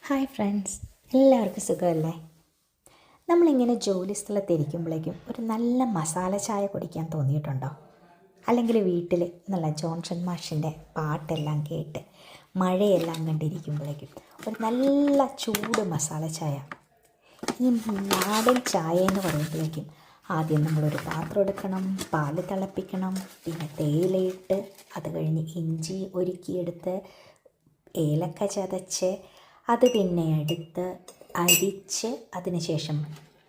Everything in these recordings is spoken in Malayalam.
ഹായ് ഫ്രണ്ട്സ്, എല്ലാവർക്കും സുഖമല്ലേ? നമ്മളിങ്ങനെ ജോലി സ്ഥലത്തിരിക്കുമ്പോഴേക്കും ഒരു നല്ല മസാല ചായ കുടിക്കാൻ തോന്നിയിട്ടുണ്ടോ? അല്ലെങ്കിൽ വീട്ടിൽ നല്ല ജോൺസൺ മാഷിൻ്റെ പാട്ടെല്ലാം കേട്ട് മഴയെല്ലാം കണ്ടിരിക്കുമ്പോഴേക്കും ഒരു നല്ല ചൂട് മസാല ചായ. ഈ നാടൻ ചായ എന്ന് പറയുമ്പോഴേക്കും ആദ്യം നമ്മളൊരു പാത്രം എടുക്കണം, പാല് തിളപ്പിക്കണം, പിന്നെ തേയിലയിട്ട് അത് കഴിഞ്ഞ് ഇഞ്ചി ഒരുക്കിയെടുത്ത് ഏലക്ക ചതച്ച് അത് പിന്നെ എടുത്ത് അരിച്ച് അതിനുശേഷം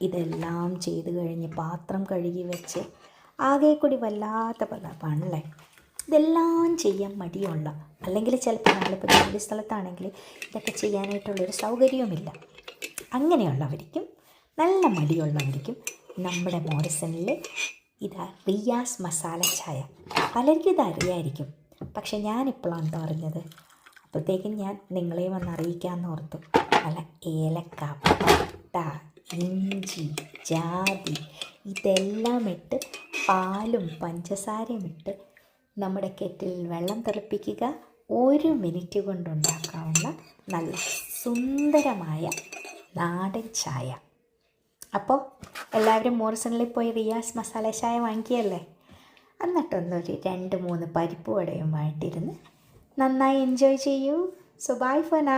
ഇതെല്ലാം ചെയ്ത് കഴിഞ്ഞ് പാത്രം കഴുകി വെച്ച് ആകെ കൂടി വല്ലാത്ത പണല്ലേ. ഇതെല്ലാം ചെയ്യാൻ മടിയുള്ള, അല്ലെങ്കിൽ ചിലപ്പോൾ നമ്മളിപ്പോൾ ജോലി സ്ഥലത്താണെങ്കിൽ ഇതൊക്കെ ചെയ്യാനായിട്ടുള്ളൊരു സൗകര്യവുമില്ല. അങ്ങനെയുള്ളവർക്കും നല്ല മടിയുള്ളവർക്കും നമ്മുടെ മോറിസണിൽ ഇതാ റിയാസ് മസാല ചായ. പലർക്കും ഇത് അറിയായിരിക്കും, പക്ഷെ ഞാനിപ്പോഴാണ് പറഞ്ഞത്. അപ്പോഴത്തേക്കും ഞാൻ നിങ്ങളെയും ഒന്ന് അറിയിക്കാമെന്ന് ഓർത്തു. നല്ല ഏലക്ക, പട്ട, ഇഞ്ചി, ജാതി ഇതെല്ലാം ഇട്ട് പാലും പഞ്ചസാരയും ഇട്ട് നമ്മുടെ കെറ്റിൽ വെള്ളം തിളപ്പിക്കുക. 1 മിനിറ്റ് കൊണ്ടുണ്ടാക്കാവുന്ന നല്ല സുന്ദരമായ നാടൻ ചായ. അപ്പോൾ എല്ലാവരും മോറിസണിൽ പോയി റിയാസ് മസാല ചായ വാങ്ങിക്കുകയല്ലേ? എന്നിട്ടൊന്നൊരു 2-3 പരിപ്പ് വടയുമായിട്ടിരുന്ന് നന്നായി എൻജോയ് ചെയ്യൂ. So bye for now.